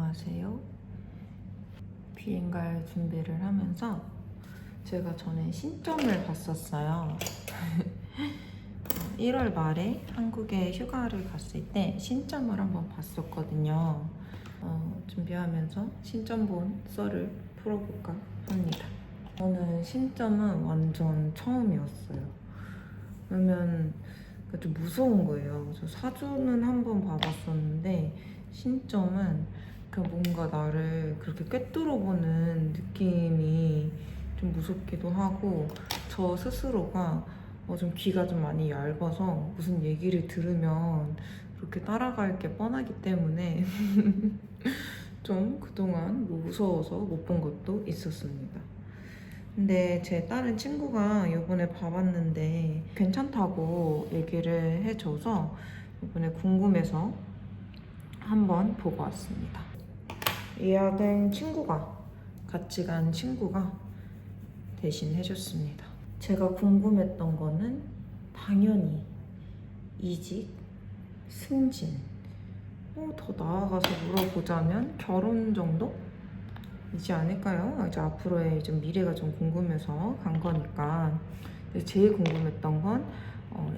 안녕하세요. 비행 갈 준비를 하면서 제가 전에 신점을 봤었어요. 1월 말에 한국에 휴가를 갔을 때 신점을 한번 봤었거든요. 준비하면서 신점 본 썰을 풀어볼까 합니다. 저는 신점은 완전 처음이었어요. 왜냐면 좀 무서운 거예요. 저 사주는 한번 봐봤었는데 신점은 그 뭔가 나를 그렇게 꿰뚫어보는 느낌이 좀 무섭기도 하고, 저 스스로가 좀 귀가 좀 많이 얇아서 무슨 얘기를 들으면 그렇게 따라갈 게 뻔하기 때문에 좀 그동안 무서워서 못 본 것도 있었습니다. 근데 제 다른 친구가 이번에 봐봤는데 괜찮다고 얘기를 해줘서 이번에 궁금해서 한번 보고 왔습니다. 예약은 같이 간 친구가 대신 해줬습니다. 제가 궁금했던 거는 당연히 이직, 승진, 더 나아가서 물어보자면 결혼 정도? 이지 않을까요? 이제 앞으로의 좀 미래가 좀 궁금해서 간 거니까. 제일 궁금했던 건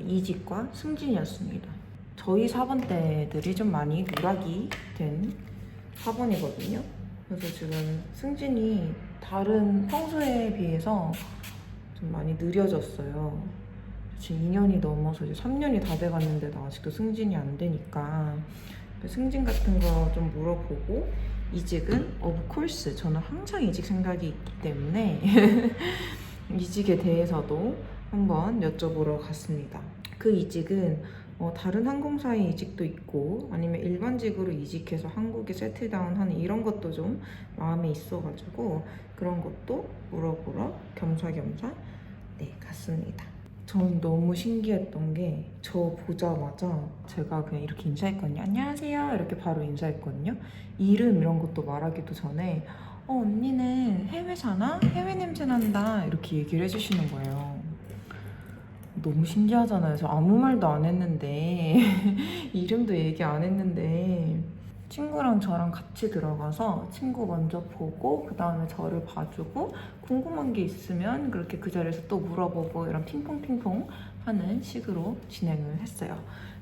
이직과 승진이었습니다. 저희 4번대들이 좀 많이 누락이 된 4번이거든요. 그래서 지금 승진이 다른 평소에 비해서 좀 많이 느려졌어요. 지금 2년이 넘어서 이제 3년이 다 돼갔는데도 아직도 승진이 안 되니까 승진 같은 거 좀 물어보고, 이직은 오브 콜스 저는 항상 이직 생각이 있기 때문에 이직에 대해서도 한번 여쭤보러 갔습니다. 그 이직은 다른 항공사의 이직도 있고 아니면 일반직으로 이직해서 한국에 세틀다운하는 이런 것도 좀 마음에 있어가지고 그런 것도 물어보러 겸사겸사 갔습니다. 저는 너무 신기했던 게, 저 보자마자 제가 그냥 이렇게 인사했거든요. 안녕하세요 이렇게 바로 인사했거든요. 이름 이런 것도 말하기도 전에 언니는 해외 사나? 해외 냄새 난다 이렇게 얘기를 해주시는 거예요. 너무 신기하잖아요. 저 아무 말도 안 했는데 이름도 얘기 안 했는데, 친구랑 저랑 같이 들어가서 친구 먼저 보고 그 다음에 저를 봐주고 궁금한 게 있으면 그렇게 그 자리에서 또 물어보고 이런 핑퐁핑퐁 하는 식으로 진행을 했어요.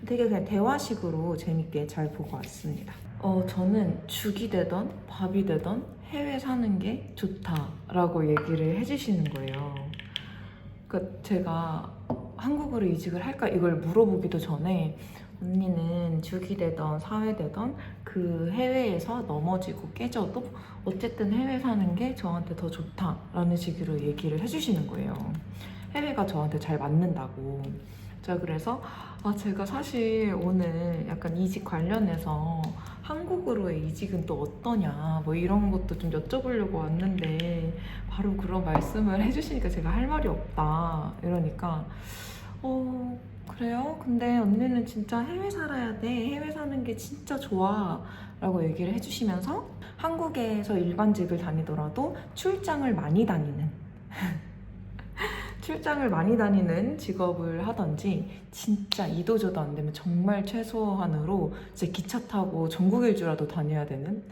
되게 그냥 대화식으로 재밌게 잘 보고 왔습니다. 저는 죽이 되던 밥이 되던 해외 사는 게 좋다라고 얘기를 해주시는 거예요. 그러니까 제가 한국으로 이직을 할까 이걸 물어보기도 전에 언니는 죽이 되던 사회 되던 그 해외에서 넘어지고 깨져도 어쨌든 해외 사는 게 저한테 더 좋다라는 식으로 얘기를 해주시는 거예요. 해외가 저한테 잘 맞는다고. 제가 그래서 제가 사실 오늘 약간 이직 관련해서 한국으로의 이직은 또 어떠냐 뭐 이런 것도 좀 여쭤보려고 왔는데 바로 그런 말씀을 해주시니까 제가 할 말이 없다 이러니까 그래요? 근데 언니는 진짜 해외 살아야 돼. 해외 사는 게 진짜 좋아. 라고 얘기를 해주시면서 한국에서 일반직을 다니더라도 출장을 많이 다니는 직업을 하던지, 진짜 이도저도 안 되면 정말 최소한으로 이제 기차 타고 전국 일주라도 다녀야 되는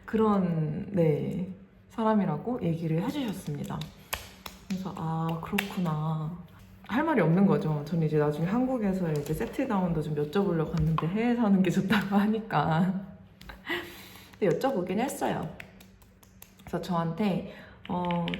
그런 사람이라고 얘기를 해주셨습니다. 그래서 그렇구나. 할 말이 없는 거죠. 저는 이제 나중에 한국에서 이제 세틀다운도 좀 여쭤보려고 했는데 해외 사는 게 좋다고 하니까 여쭤보긴 했어요. 그래서 저한테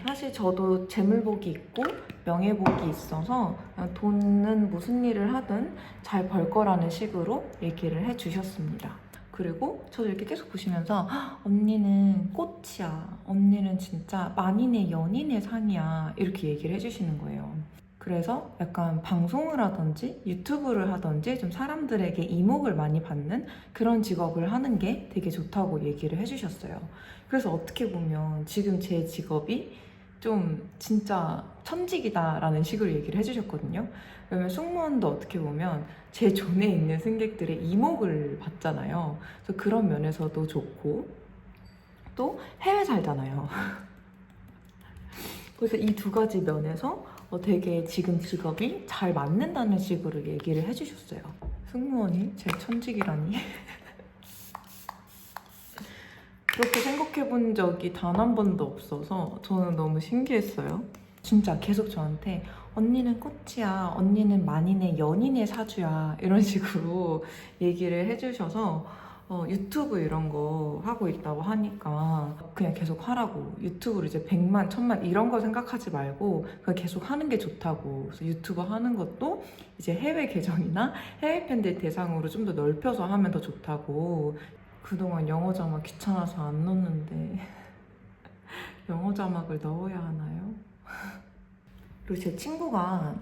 사실 저도 재물복이 있고 명예복이 있어서 돈은 무슨 일을 하든 잘 벌 거라는 식으로 얘기를 해주셨습니다. 그리고 저도 이렇게 계속 보시면서 언니는 꽃이야. 언니는 진짜 만인의 연인의 상이야. 이렇게 얘기를 해주시는 거예요. 그래서 약간 방송을 하든지 유튜브를 하든지 좀 사람들에게 이목을 많이 받는 그런 직업을 하는 게 되게 좋다고 얘기를 해주셨어요. 그래서 어떻게 보면 지금 제 직업이 좀 진짜 천직이다라는 식으로 얘기를 해주셨거든요. 왜냐면 승무원도 어떻게 보면 제 존에 있는 승객들의 이목을 받잖아요. 그래서 그런 면에서도 좋고, 또 해외 살잖아요. 그래서 이 두 가지 면에서 되게 지금 직업이 잘 맞는다는 식으로 얘기를 해주셨어요. 승무원이 제 천직이라니. 그렇게 생각해 본 적이 단 한 번도 없어서 저는 너무 신기했어요. 진짜 계속 저한테 언니는 꽃이야, 언니는 만인의 연인의 사주야 이런 식으로 얘기를 해주셔서 유튜브 이런 거 하고 있다고 하니까 그냥 계속 하라고, 유튜브로 이제 100만, 1000만 이런 거 생각하지 말고 그냥 계속 하는 게 좋다고. 그래서 유튜브 하는 것도 이제 해외 계정이나 해외 팬들 대상으로 좀 더 넓혀서 하면 더 좋다고. 그동안 영어 자막 귀찮아서 안 넣었는데 영어 자막을 넣어야 하나요? 그리고 제 친구가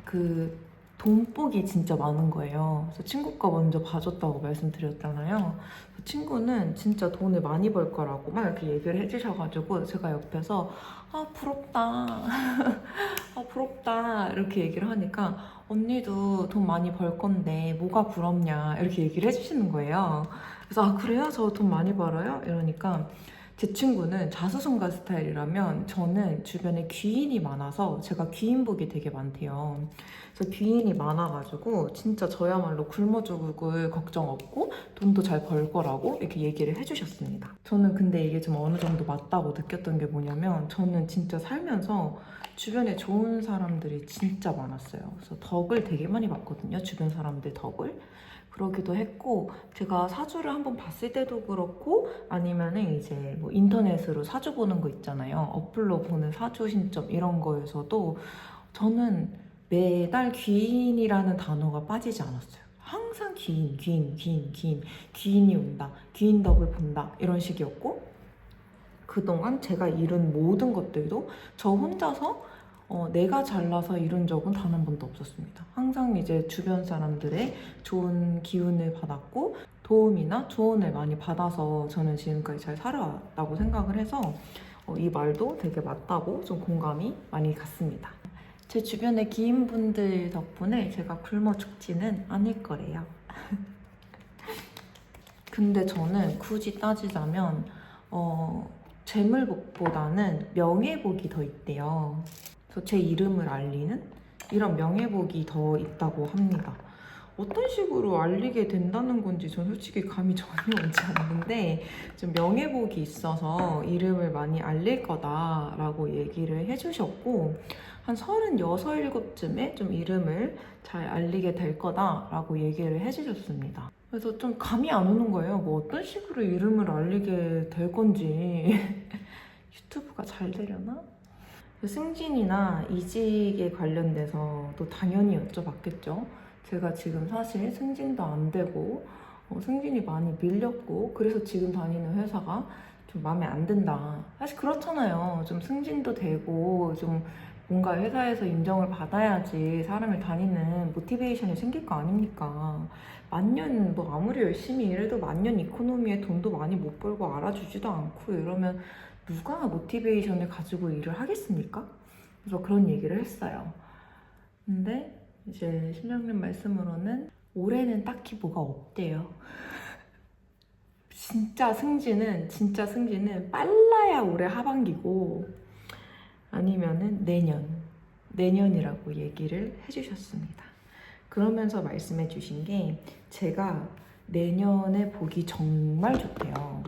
그 돈복이 진짜 많은 거예요. 그래서 친구가 먼저 봐줬다고 말씀드렸잖아요. 그 친구는 진짜 돈을 많이 벌 거라고 막 이렇게 얘기를 해주셔가지고 제가 옆에서 아 부럽다 아 부럽다 이렇게 얘기를 하니까 언니도 돈 많이 벌 건데 뭐가 부럽냐 이렇게 얘기를 해주시는 거예요. 그래서 아 그래요? 저 돈 많이 벌어요? 이러니까 제 친구는 자수성가 스타일이라면 저는 주변에 귀인이 많아서 제가 귀인복이 되게 많대요. 그래서 귀인이 많아가지고 진짜 저야말로 굶어 죽을 걱정 없고 돈도 잘 벌 거라고 이렇게 얘기를 해주셨습니다. 저는 근데 이게 좀 어느 정도 맞다고 느꼈던 게 뭐냐면 저는 진짜 살면서 주변에 좋은 사람들이 진짜 많았어요. 그래서 덕을 되게 많이 봤거든요. 주변 사람들 덕을. 그러기도 했고 제가 사주를 한번 봤을 때도 그렇고 아니면은 이제 뭐 인터넷으로 사주 보는 거 있잖아요. 어플로 보는 사주 신점 이런 거에서도 저는 매달 귀인이라는 단어가 빠지지 않았어요. 항상 귀인이 온다, 귀인 덕을 본다 이런 식이었고 그동안 제가 이룬 모든 것들도 저 혼자서 내가 잘나서 이룬 적은 단 한 번도 없었습니다. 항상 이제 주변 사람들의 좋은 기운을 받았고 도움이나 조언을 많이 받아서 저는 지금까지 잘 살아왔다고 생각을 해서 이 말도 되게 맞다고 좀 공감이 많이 갔습니다. 제 주변의 기인분들 덕분에 제가 굶어 죽지는 않을 거래요. 근데 저는 굳이 따지자면 재물복보다는 명예복이 더 있대요. 그래서 제 이름을 알리는 이런 명예복이 더 있다고 합니다. 어떤 식으로 알리게 된다는 건지 전 솔직히 감이 전혀 오지 않는데 좀 명예복이 있어서 이름을 많이 알릴 거다라고 얘기를 해주셨고 한 36, 7쯤에 좀 이름을 잘 알리게 될 거다라고 얘기를 해주셨습니다. 그래서 좀 감이 안 오는 거예요. 뭐 어떤 식으로 이름을 알리게 될 건지 유튜브가 잘 되려나? 승진이나 이직에 관련돼서 또 당연히 여쭤봤겠죠. 제가 지금 사실 승진도 안 되고 승진이 많이 밀렸고 그래서 지금 다니는 회사가 좀 마음에 안 든다. 사실 그렇잖아요. 좀 승진도 되고 좀 뭔가 회사에서 인정을 받아야지 사람을 다니는 모티베이션이 생길 거 아닙니까? 만년 뭐 아무리 열심히 일해도 만년 이코노미에 돈도 많이 못 벌고 알아주지도 않고 이러면 누가 모티베이션을 가지고 일을 하겠습니까? 그래서 그런 얘기를 했어요. 근데 이제 신령님 말씀으로는 올해는 딱히 뭐가 없대요. 진짜 승진은 빨라야 올해 하반기고 아니면은 내년이라고 얘기를 해주셨습니다. 그러면서 말씀해 주신 게 제가 내년에 보기 정말 좋대요.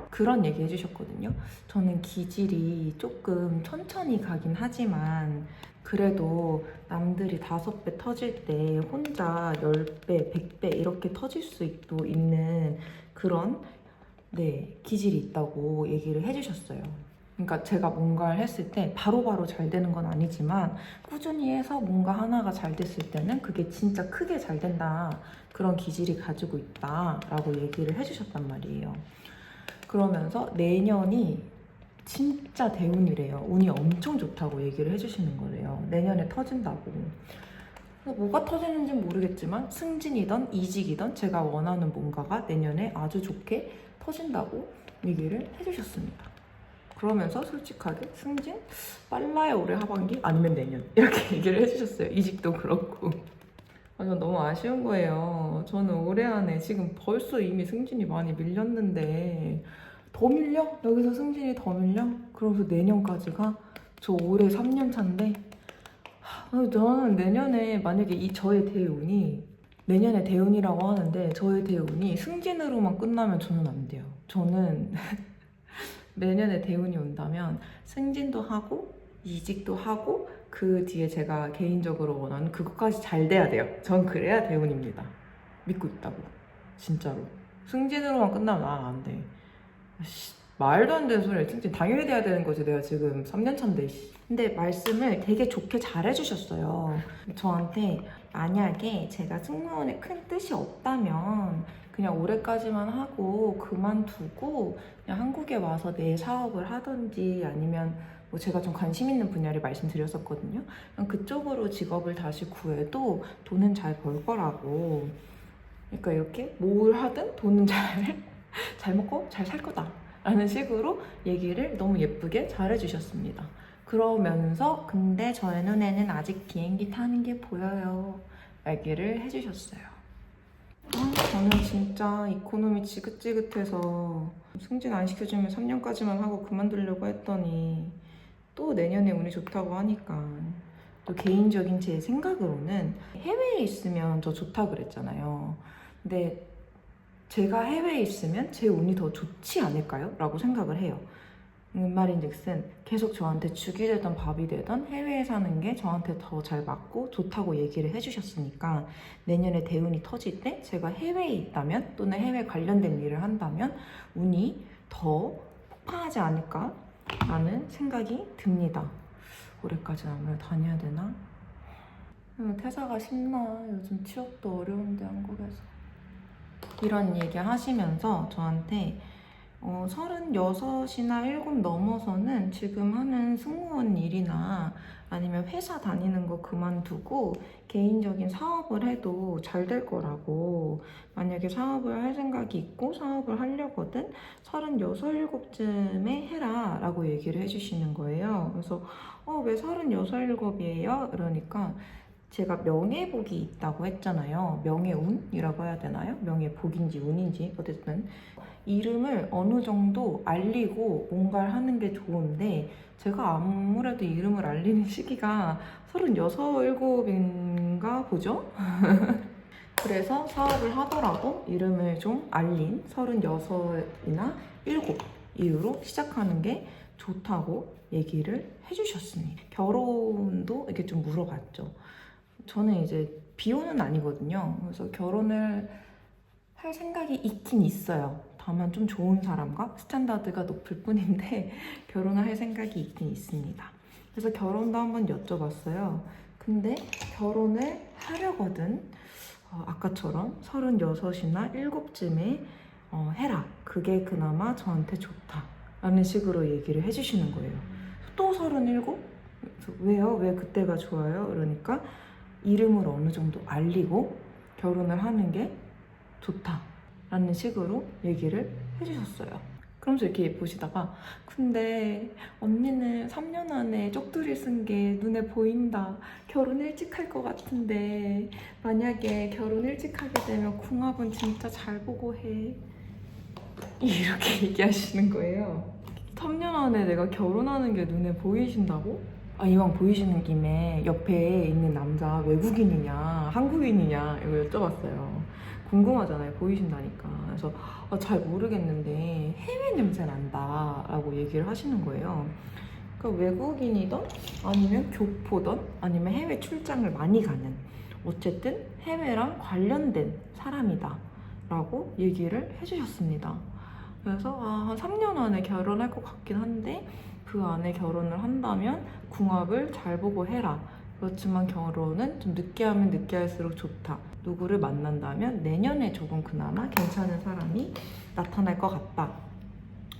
그런 얘기 해주셨거든요. 저는 기질이 조금 천천히 가긴 하지만 그래도 남들이 5배 터질 때 혼자 10배, 100배 이렇게 터질 수도 있는 그런 기질이 있다고 얘기를 해주셨어요. 그러니까 제가 뭔가를 했을 때 바로바로 잘 되는 건 아니지만 꾸준히 해서 뭔가 하나가 잘 됐을 때는 그게 진짜 크게 잘 된다. 그런 기질이 가지고 있다라고 얘기를 해주셨단 말이에요. 그러면서 내년이 진짜 대운이래요. 운이 엄청 좋다고 얘기를 해주시는 거래요. 내년에 터진다고. 뭐가 터지는지 모르겠지만 승진이든 이직이든 제가 원하는 뭔가가 내년에 아주 좋게 터진다고 얘기를 해주셨습니다. 그러면서 솔직하게 승진? 빨라야 올해 하반기? 아니면 내년? 이렇게 얘기를 해주셨어요. 이직도 그렇고. 전 너무 아쉬운 거예요. 저는 올해 안에 지금 벌써 이미 승진이 많이 밀렸는데 더 밀려? 여기서 승진이 더 밀려? 그러면서 내년까지가? 저 올해 3년 차인데 저는 내년에 만약에 이 저의 대운이 내년에 대운이라고 하는데 저의 대운이 승진으로만 끝나면 저는 안 돼요. 저는 내년에 대운이 온다면 승진도 하고 이직도 하고 그 뒤에 제가 개인적으로 원하는 그것까지 잘 돼야 돼요. 전 그래야 대운입니다. 믿고 있다고. 진짜로. 승진으로만 끝나면 안 돼. 말도 안 되는 소리야. 승진 당연히 돼야 되는 거지. 내가 지금 3년 차인데. 근데 말씀을 되게 좋게 잘 해주셨어요. 저한테 만약에 제가 승무원에 큰 뜻이 없다면 그냥 올해까지만 하고 그만두고 그냥 한국에 와서 내 사업을 하든지 아니면 뭐 제가 좀 관심 있는 분야를 말씀드렸었거든요. 그쪽으로 직업을 다시 구해도 돈은 잘 벌 거라고. 그러니까 이렇게 뭘 하든 돈은 잘 먹고 잘 살 거다 라는 식으로 얘기를 너무 예쁘게 잘 해주셨습니다. 그러면서 근데 저의 눈에는 아직 비행기 타는 게 보여요 얘기를 해주셨어요. 저는 진짜 이코노미 지긋지긋해서 승진 안 시켜주면 3년까지만 하고 그만두려고 했더니 또 내년에 운이 좋다고 하니까 또 개인적인 제 생각으로는 해외에 있으면 더 좋다 그랬잖아요. 근데 제가 해외에 있으면 제 운이 더 좋지 않을까요? 라고 생각을 해요. 말인즉슨 계속 저한테 죽이 되던 밥이 되던 해외에 사는 게 저한테 더 잘 맞고 좋다고 얘기를 해주셨으니까 내년에 대운이 터질 때 제가 해외에 있다면 또는 해외 관련된 일을 한다면 운이 더 폭발하지 않을까 라는 생각이 듭니다. 올해까지는 아무래도 다녀야 되나? 퇴사가 쉽나? 요즘 취업도 어려운데 한국에서. 이런 얘기 하시면서 저한테 36이나 7 넘어서는 지금 하는 승무원 일이나 아니면 회사 다니는 거 그만두고 개인적인 사업을 해도 잘 될 거라고. 만약에 사업을 할 생각이 있고 사업을 하려거든 36, 7쯤에 해라 라고 얘기를 해주시는 거예요. 그래서 왜 36, 7이에요? 그러니까 제가 명예복이 있다고 했잖아요. 명예운이라고 해야 되나요? 명예복인지 운인지 어쨌든 이름을 어느 정도 알리고 뭔가를 하는 게 좋은데 제가 아무래도 이름을 알리는 시기가 36, 7인가 보죠? 그래서 사업을 하더라도 이름을 좀 알린 36이나 7 이후로 시작하는 게 좋다고 얘기를 해주셨으니 결혼도 이렇게 좀 물어봤죠. 저는 이제 비혼은 아니거든요. 그래서 결혼을 할 생각이 있긴 있어요. 다만 좀 좋은 사람과 스탠다드가 높을 뿐인데 결혼을 할 생각이 있긴 있습니다. 그래서 결혼도 한번 여쭤봤어요. 근데 결혼을 하려거든 아까처럼 36이나 7쯤에 해라. 그게 그나마 저한테 좋다. 라는 식으로 얘기를 해주시는 거예요. 또 37? 왜요? 왜 그때가 좋아요? 그러니까 이름을 어느 정도 알리고 결혼을 하는 게 좋다라는 식으로 얘기를 해주셨어요. 그러면서 이렇게 보시다가 근데 언니는 3년 안에 쪽두리 쓴 게 눈에 보인다. 결혼 일찍 할 것 같은데 만약에 결혼 일찍 하게 되면 궁합은 진짜 잘 보고 해. 이렇게 얘기하시는 거예요. 3년 안에 내가 결혼하는 게 눈에 보이신다고? 이왕 보이시는 김에 옆에 있는 남자 외국인이냐 한국인이냐 이거 여쭤봤어요. 궁금하잖아요. 보이신다니까. 그래서 잘 모르겠는데 해외 냄새 난다 라고 얘기를 하시는 거예요. 그러니까 외국인이던 아니면 교포던 아니면 해외 출장을 많이 가는 어쨌든 해외랑 관련된 사람이다 라고 얘기를 해주셨습니다. 그래서 한 3년 안에 결혼할 것 같긴 한데 그 안에 결혼을 한다면 궁합을 잘 보고 해라. 그렇지만 결혼은 좀 늦게 하면 늦게 할수록 좋다. 누구를 만난다면 내년에 조금 그나마 괜찮은 사람이 나타날 것 같다.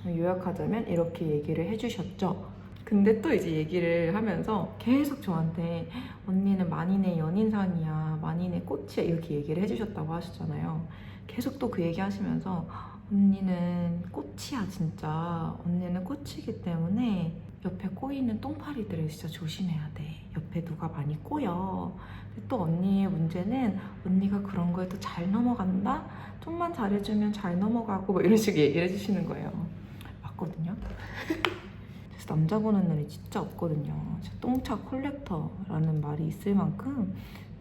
요약하자면 이렇게 얘기를 해주셨죠. 근데 또 이제 얘기를 하면서 계속 저한테 언니는 만인의 연인상이야, 만인의 꽃이야 이렇게 얘기를 해주셨다고 하셨잖아요. 계속 또 그 얘기 하시면서 언니는 꽃이야 진짜. 언니는 꽃이기 때문에 옆에 꼬이는 똥파리들을 진짜 조심해야 돼. 옆에 누가 많이 꼬여. 또 언니의 문제는 언니가 그런 거에도 잘 넘어간다? 좀만 잘해주면 잘 넘어가고 뭐 이런 식으로 얘기를 해주시는 거예요. 맞거든요. 그래서 남자 보는 눈이 진짜 없거든요. 똥차 콜렉터라는 말이 있을 만큼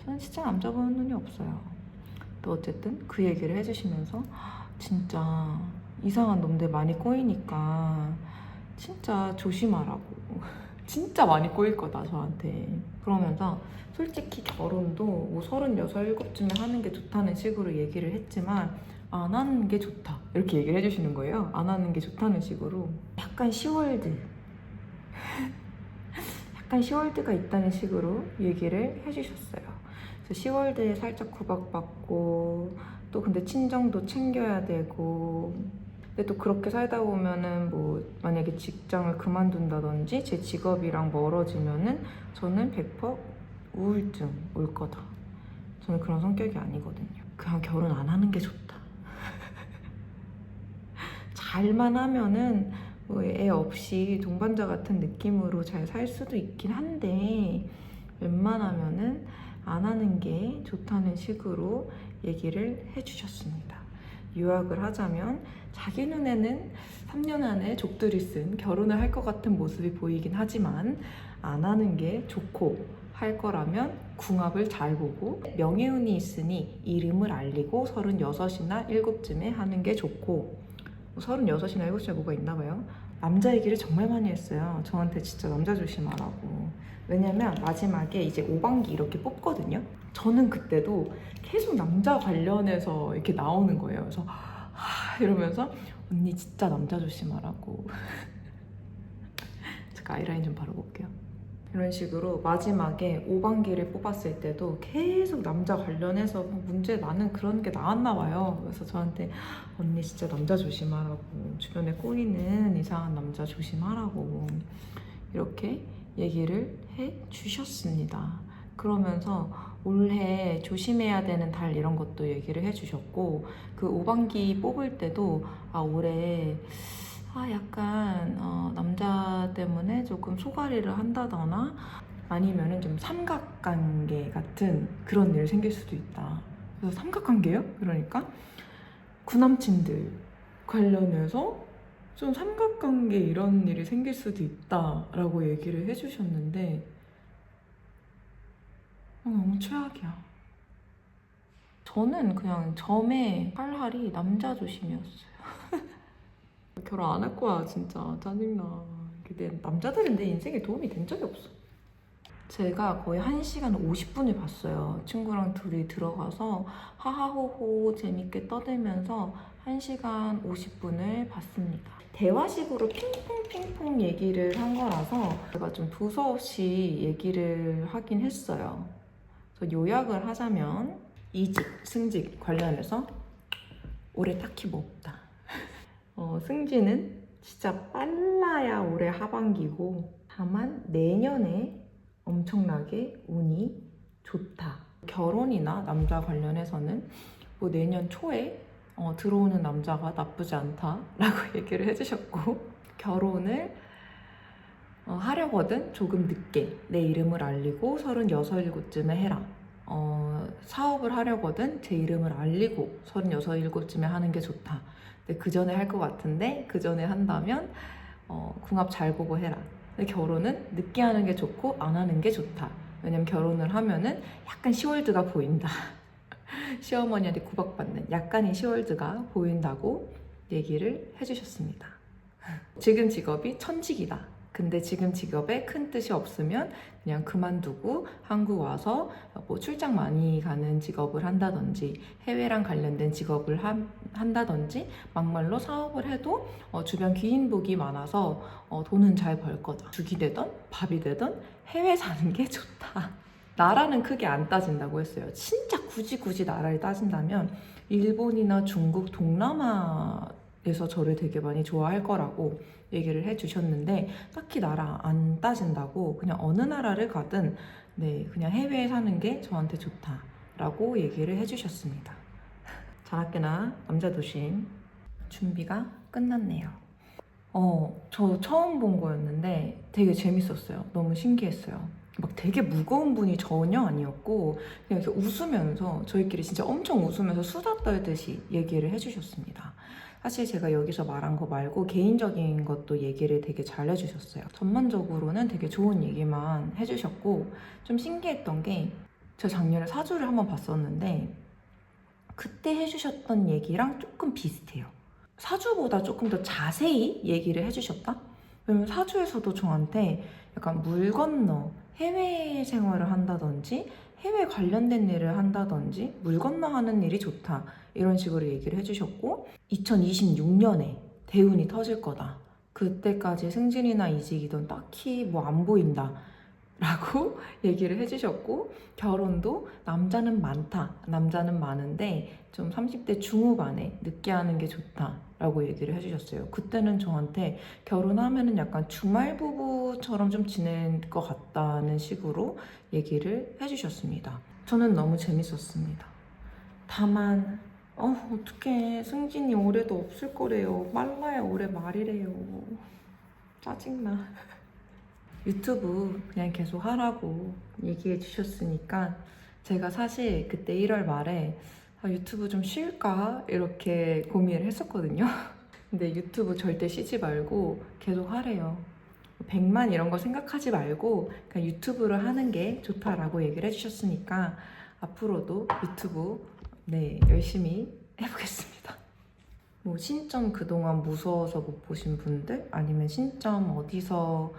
저는 진짜 남자 보는 눈이 없어요. 또 어쨌든 그 얘기를 해주시면서 진짜 이상한 놈들 많이 꼬이니까 진짜 조심하라고. 진짜 많이 꼬일 거다 저한테. 그러면서 솔직히 결혼도 뭐 36, 7쯤에 하는 게 좋다는 식으로 얘기를 했지만 안 하는 게 좋다 이렇게 얘기를 해주시는 거예요. 안 하는 게 좋다는 식으로. 약간 시월드 약간 시월드가 있다는 식으로 얘기를 해주셨어요. 그래서 시월드에 살짝 구박받고 또 근데 친정도 챙겨야 되고 근데 또 그렇게 살다 보면은 뭐 만약에 직장을 그만둔다든지 제 직업이랑 멀어지면은 저는 100% 우울증 올 거다. 저는 그런 성격이 아니거든요. 그냥 결혼 안 하는 게 좋다. 잘만 하면은 뭐 애 없이 동반자 같은 느낌으로 잘 살 수도 있긴 한데 웬만하면은 안 하는 게 좋다는 식으로 얘기를 해주셨습니다. 요약을 하자면 자기 눈에는 3년 안에 족들이 쓴 결혼을 할 것 같은 모습이 보이긴 하지만 안 하는 게 좋고 할 거라면 궁합을 잘 보고 명예운이 있으니 이름을 알리고 36이나 7쯤에 하는 게 좋고 36이나 7쯤에 뭐가 있나 봐요. 남자 얘기를 정말 많이 했어요. 저한테 진짜 남자 조심하라고. 왜냐면 마지막에 이제 5반기 이렇게 뽑거든요. 저는 그때도 계속 남자 관련해서 이렇게 나오는 거예요. 그래서 이러면서 언니 진짜 남자 조심하라고. 제가 아이라인 좀 바르고 올게요. 이런 식으로 마지막에 5반기를 뽑았을 때도 계속 남자 관련해서 문제 나는 그런 게 나왔나 봐요. 그래서 저한테 언니 진짜 남자 조심하라고, 주변에 꼬이는 이상한 남자 조심하라고 이렇게 얘기를 해 주셨습니다. 그러면서 올해 조심해야 되는 달 이런 것도 얘기를 해 주셨고 그 5반기 뽑을 때도 올해 약간 남자 때문에 조금 소가리를 한다거나 아니면은 좀 삼각관계 같은 그런 일 생길 수도 있다. 그래서 삼각관계요? 그러니까 구남친들 관련해서 좀 삼각관계 이런 일이 생길 수도 있다라고 얘기를 해주셨는데 너무 최악이야. 저는 그냥 점에 할 남자 조심이었어요. 결혼 안 할 거야 진짜 짜증나. 근데 남자들은 내 인생에 도움이 된 적이 없어. 제가 거의 1시간 50분을 봤어요. 친구랑 둘이 들어가서 하하호호 재밌게 떠들면서 1시간 50분을 봤습니다. 대화식으로 핑퐁 얘기를 한 거라서 제가 좀 두서없이 얘기를 하긴 했어요. 그래서 요약을 하자면 이직, 승직 관련해서 올해 딱히 뭐 없다. 승진은 진짜 빨라야 올해 하반기고 다만 내년에 엄청나게 운이 좋다. 결혼이나 남자 관련해서는 뭐 내년 초에 들어오는 남자가 나쁘지 않다라고 얘기를 해주셨고 결혼을 하려거든 조금 늦게 내 이름을 알리고 36, 7쯤에 해라. 사업을 하려거든 제 이름을 알리고 36, 7쯤에 하는 게 좋다. 근데 그 전에 할 것 같은데 그 전에 한다면 궁합 잘 보고 해라. 근데 결혼은 늦게 하는 게 좋고 안 하는 게 좋다. 왜냐면 결혼을 하면은 약간 시월드가 보인다. 시어머니한테 구박받는 약간의 시월드가 보인다고 얘기를 해주셨습니다. 지금 직업이 천직이다. 근데 지금 직업에 큰 뜻이 없으면 그냥 그만두고 한국 와서 뭐 출장 많이 가는 직업을 한다든지 해외랑 관련된 직업을 한다든지 막말로 사업을 해도 주변 귀인복이 많아서 돈은 잘 벌 거다. 죽이 되던 밥이 되던 해외 사는 게 좋다. 나라는 크게 안 따진다고 했어요. 진짜 굳이 나라를 따진다면 일본이나 중국, 동남아에서 저를 되게 많이 좋아할 거라고 얘기를 해주셨는데 딱히 나라 안 따진다고 그냥 어느 나라를 가든 그냥 해외에 사는 게 저한테 좋다라고 얘기를 해주셨습니다. 자나깨나 남자 도심 준비가 끝났네요. 저 처음 본 거였는데 되게 재밌었어요. 너무 신기했어요. 막 되게 무거운 분이 전혀 아니었고 그냥 이렇게 웃으면서 저희끼리 진짜 엄청 웃으면서 수다 떨듯이 얘기를 해주셨습니다. 사실 제가 여기서 말한 거 말고 개인적인 것도 얘기를 되게 잘 해주셨어요. 전반적으로는 되게 좋은 얘기만 해주셨고 좀 신기했던 게 제가 작년에 사주를 한번 봤었는데 그때 해주셨던 얘기랑 조금 비슷해요. 사주보다 조금 더 자세히 얘기를 해주셨다? 왜냐면 사주에서도 저한테 약간 물 건너 해외 생활을 한다든지 해외 관련된 일을 한다든지 물 건너 하는 일이 좋다 이런 식으로 얘기를 해주셨고 2026년에 대운이 터질 거다. 그때까지 승진이나 이직이든 딱히 뭐 안 보인다 라고 얘기를 해주셨고 결혼도 남자는 많다, 남자는 많은데 좀 30대 중후반에 늦게 하는 게 좋다 라고 얘기를 해주셨어요. 그때는 저한테 결혼하면은 약간 주말 부부처럼 좀 지낼 것 같다는 식으로 얘기를 해주셨습니다. 저는 너무 재밌었습니다. 다만 어떡해, 승진이 올해도 없을 거래요. 빨라야 올해 말이래요. 짜증나. 유튜브 그냥 계속 하라고 얘기해 주셨으니까 제가 사실 그때 1월 말에 유튜브 좀 쉴까 이렇게 고민을 했었거든요. 근데 유튜브 절대 쉬지 말고 계속 하래요. 100만 이런 거 생각하지 말고 그냥 유튜브를 하는 게 좋다라고 얘기를 해주셨으니까 앞으로도 유튜브 열심히 해보겠습니다. 뭐 신점 그동안 무서워서 못 보신 분들 아니면 신점 어디서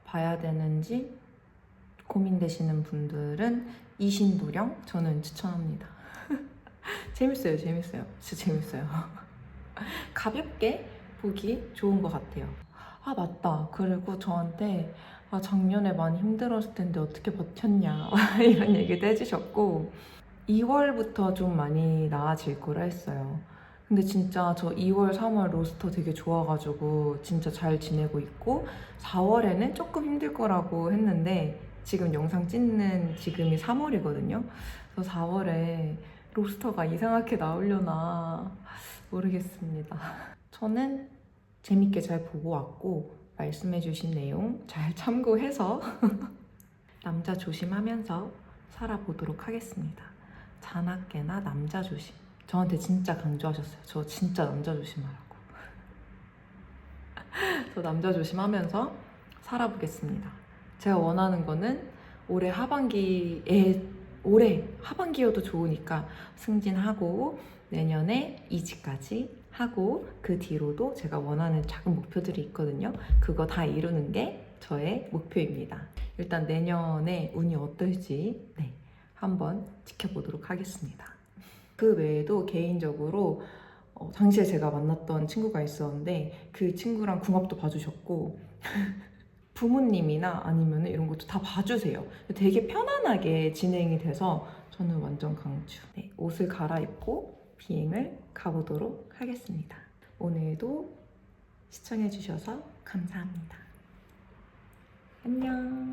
봐야 되는지 고민되시는 분들은 이신도령 저는 추천합니다. 재밌어요. 진짜 재밌어요. 가볍게 보기 좋은 것 같아요. 아 맞다. 그리고 저한테 작년에 많이 힘들었을 텐데 어떻게 버텼냐 이런 얘기도 해주셨고 2월부터 좀 많이 나아질 거라 했어요. 근데 진짜 저 2월, 3월 로스터 되게 좋아가지고 진짜 잘 지내고 있고 4월에는 조금 힘들 거라고 했는데 지금 영상 찍는 지금이 3월이거든요. 그래서 4월에 로스터가 이상하게 나오려나 모르겠습니다. 저는 재밌게 잘 보고 왔고 말씀해주신 내용 잘 참고해서 남자 조심하면서 살아보도록 하겠습니다. 자나깨나 남자 조심. 저한테 진짜 강조하셨어요. 저 진짜 남자 조심하라고. 저 남자 조심하면서 살아보겠습니다. 제가 원하는 거는 올해 하반기여도 좋으니까 승진하고 내년에 이직까지 하고 그 뒤로도 제가 원하는 작은 목표들이 있거든요. 그거 다 이루는 게 저의 목표입니다. 일단 내년에 운이 어떨지 한번 지켜보도록 하겠습니다. 그 외에도 개인적으로 당시에 제가 만났던 친구가 있었는데 그 친구랑 궁합도 봐주셨고 부모님이나 아니면 이런 것도 다 봐주세요. 되게 편안하게 진행이 돼서 저는 완전 강추. 옷을 갈아입고 비행을 가보도록 하겠습니다. 오늘도 시청해주셔서 감사합니다. 안녕.